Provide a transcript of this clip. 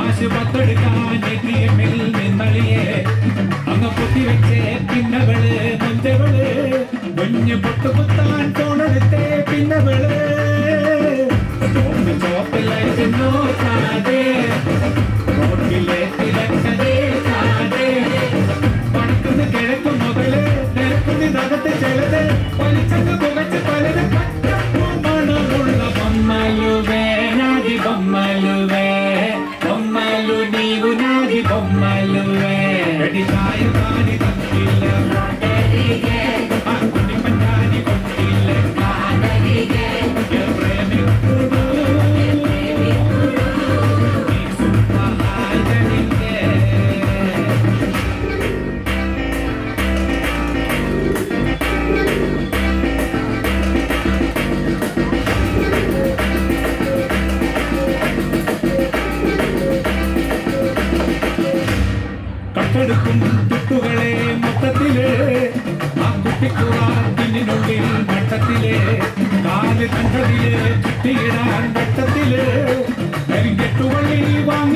കാശ് പത്തെടുക്കാൻ ATM-ൽ നിന്നളിയെ അങ്ങ് പൊത്തിവെച്ചേ പിന്നവള് മുഞ്ചവള് കുഞ്ഞു പൊട്ടുകുത്താൻ ഫോണെടുത്തേ പിന്നവള് ചോപ്പിലായി നോക്കാതെ റോട്ടിലെ തിരക്കതേ കാതെ പണക്കുന്ന് കിഴക്കും മുതല് നിരക്കുന്നതകത്ത് ചെലത് വലിച്ചങ്ങ് പുകച്ച് പലത് മണമുള്ള ബൊമ്മലുവേ നാദി ബൊമ്മലുവേ ബൊമ്മലു നീവു നാദി ബൊമ്മലുവേ ചായ പാനി തന്നില്ല കുഞ്ഞിപ്പഞ്ചാനി കൊണ്ടില്ല കട്ടെടുക്കും തുട്ടുകളെ മൊത്തത്തില് ആ കുട്ടിക്കുറാത്തിനുള്ളിൽ മട്ടത്തില് കാല് കണ്ടതില് ചുറ്റിയിടാൻ വട്ടത്തില് കരിങ്കെട്ടുവള്ളി വാങ്ങി